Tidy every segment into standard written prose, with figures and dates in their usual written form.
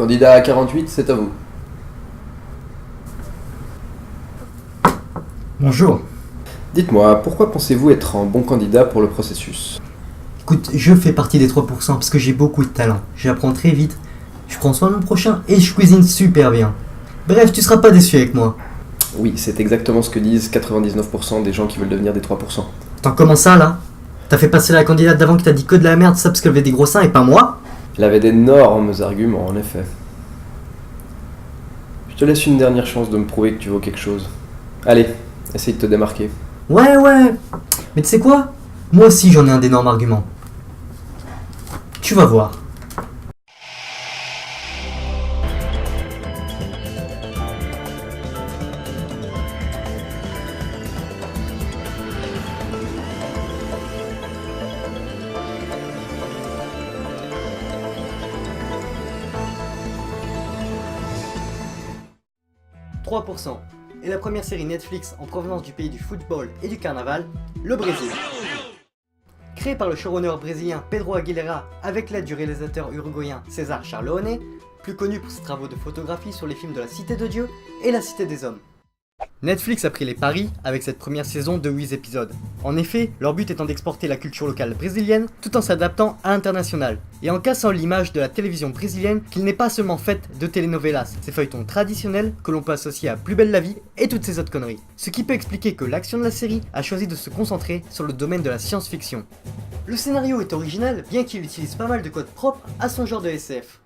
Candidat à 48, c'est à vous. Bonjour. Dites-moi, pourquoi pensez-vous être un bon candidat pour le processus? Écoute, je fais partie des 3% parce que j'ai beaucoup de talent. J'apprends très vite, je prends soin de mon prochain et je cuisine super bien. Bref, tu seras pas déçu avec moi. Oui, c'est exactement ce que disent 99% des gens qui veulent devenir des 3%. Attends, comment ça là? T'as fait passer la candidate d'avant qui t'a dit que de la merde, ça parce qu'elle avait des gros seins et pas moi? Elle avait d'énormes arguments, en effet. Je te laisse une dernière chance de me prouver que tu vaux quelque chose. Allez, essaye de te démarquer. Ouais. Mais tu sais quoi? Moi aussi j'en ai un d'énorme argument. Tu vas voir. « 3% est la première série Netflix en provenance du pays du football et du carnaval, le Brésil. Créée par le showrunner brésilien Pedro Aguilera avec l'aide du réalisateur uruguayen César Charlone, plus connu pour ses travaux de photographie sur les films de La Cité de Dieu et La Cité des Hommes. Netflix a pris les paris avec cette première saison de 8 épisodes. En effet, leur but étant d'exporter la culture locale brésilienne tout en s'adaptant à l'international et en cassant l'image de la télévision brésilienne qu'il n'est pas seulement faite de telenovelas, ces feuilletons traditionnels que l'on peut associer à Plus belle la vie et toutes ces autres conneries. Ce qui peut expliquer que l'action de la série a choisi de se concentrer sur le domaine de la science-fiction. Le scénario est original bien qu'il utilise pas mal de codes propres à son genre de SF.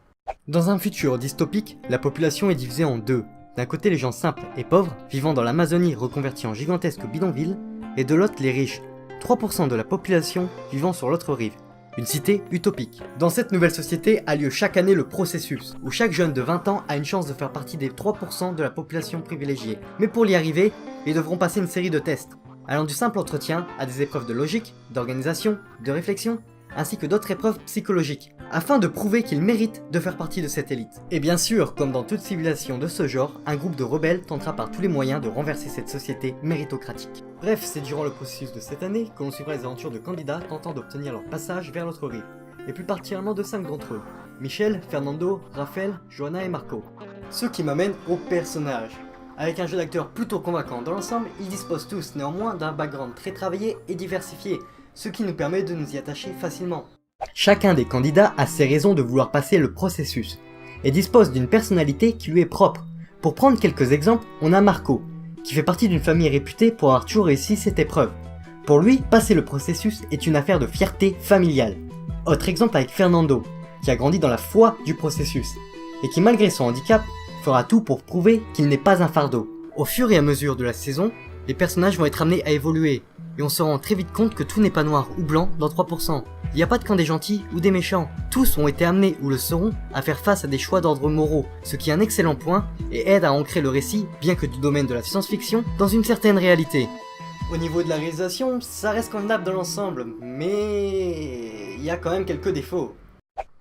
Dans un futur dystopique, la population est divisée en deux. D'un côté les gens simples et pauvres, vivant dans l'Amazonie reconvertis en gigantesques bidonvilles, et de l'autre les riches, 3% de la population vivant sur l'autre rive. Une cité utopique. Dans cette nouvelle société a lieu chaque année le processus, où chaque jeune de 20 ans a une chance de faire partie des 3% de la population privilégiée. Mais pour y arriver, ils devront passer une série de tests, allant du simple entretien à des épreuves de logique, d'organisation, de réflexion, ainsi que d'autres épreuves psychologiques, afin de prouver qu'ils méritent de faire partie de cette élite. Et bien sûr, comme dans toute civilisation de ce genre, un groupe de rebelles tentera par tous les moyens de renverser cette société méritocratique. Bref, c'est durant le processus de cette année que l'on suivra les aventures de candidats tentant d'obtenir leur passage vers l'autre rive, et plus particulièrement de 5 d'entre eux, Michel, Fernando, Raphaël, Johanna et Marco. Ce qui m'amène aux personnages. Avec un jeu d'acteurs plutôt convaincant dans l'ensemble, ils disposent tous néanmoins d'un background très travaillé et diversifié, ce qui nous permet de nous y attacher facilement. Chacun des candidats a ses raisons de vouloir passer le processus, et dispose d'une personnalité qui lui est propre. Pour prendre quelques exemples, on a Marco, qui fait partie d'une famille réputée pour avoir toujours réussi cette épreuve. Pour lui, passer le processus est une affaire de fierté familiale. Autre exemple avec Fernando, qui a grandi dans la foi du processus, et qui malgré son handicap, fera tout pour prouver qu'il n'est pas un fardeau. Au fur et à mesure de la saison, les personnages vont être amenés à évoluer, et on se rend très vite compte que tout n'est pas noir ou blanc dans 3%. Il n'y a pas de camp des gentils ou des méchants. Tous ont été amenés ou le seront à faire face à des choix d'ordre moraux, ce qui est un excellent point et aide à ancrer le récit, bien que du domaine de la science-fiction, dans une certaine réalité. Au niveau de la réalisation, ça reste convenable dans l'ensemble, mais il y a quand même quelques défauts.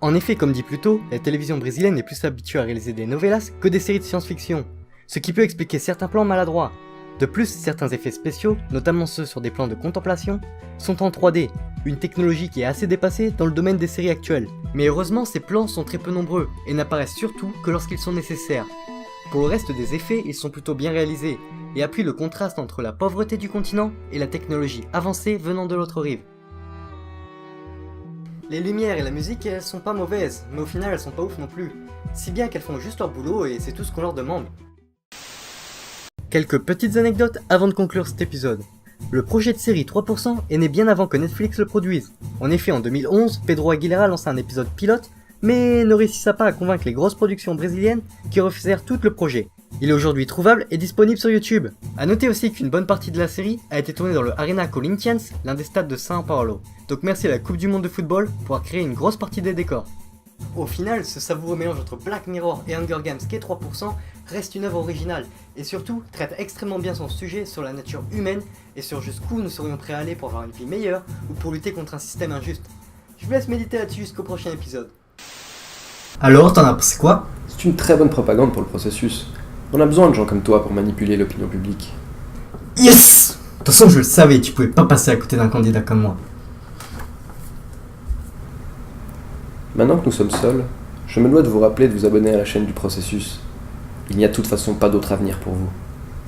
En effet, comme dit plus tôt, la télévision brésilienne est plus habituée à réaliser des novelas que des séries de science-fiction, ce qui peut expliquer certains plans maladroits. De plus, certains effets spéciaux, notamment ceux sur des plans de contemplation, sont en 3D, une technologie qui est assez dépassée dans le domaine des séries actuelles. Mais heureusement, ces plans sont très peu nombreux, et n'apparaissent surtout que lorsqu'ils sont nécessaires. Pour le reste des effets, ils sont plutôt bien réalisés, et appuient le contraste entre la pauvreté du continent et la technologie avancée venant de l'autre rive. Les lumières et la musique, elles sont pas mauvaises, mais au final elles sont pas ouf non plus, si bien qu'elles font juste leur boulot et c'est tout ce qu'on leur demande. Quelques petites anecdotes avant de conclure cet épisode. Le projet de série 3% est né bien avant que Netflix le produise. En effet, en 2011, Pedro Aguilera lança un épisode pilote, mais ne réussissa pas à convaincre les grosses productions brésiliennes qui refusèrent tout le projet. Il est aujourd'hui trouvable et disponible sur YouTube. A noter aussi qu'une bonne partie de la série a été tournée dans le Arena Corinthians, l'un des stades de São Paulo. Donc merci à la Coupe du Monde de football pour avoir créé une grosse partie des décors. Au final, ce savoureux mélange entre Black Mirror et Hunger Games qu'est 3% reste une œuvre originale, et surtout traite extrêmement bien son sujet sur la nature humaine et sur jusqu'où nous serions prêts à aller pour avoir une vie meilleure ou pour lutter contre un système injuste. Je vous laisse méditer là-dessus jusqu'au prochain épisode. Alors, t'en as pensé quoi? C'est une très bonne propagande pour le processus. On a besoin de gens comme toi pour manipuler l'opinion publique. Yes! De toute façon, je le savais, tu pouvais pas passer à côté d'un candidat comme moi. Maintenant que nous sommes seuls, je Je me dois de vous rappeler de vous abonner à la chaîne du processus. Il n'y a de toute façon pas d'autre avenir pour vous.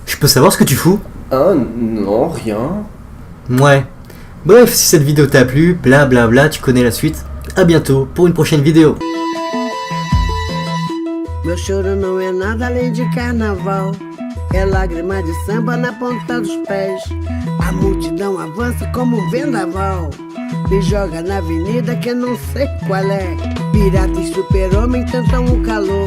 Je peux savoir ce que tu fous? Ah non, rien. Ouais. Bref, si cette vidéo t'a plu, blablabla, tu connais la suite. A bientôt pour une prochaine vidéo. Meu choro não é nada além de carnaval. É lágrima de samba na ponta dos pés. A multidão avança como um vendaval. Me joga na avenida que eu não sei qual é. Pirata e super-homem tentam o calor.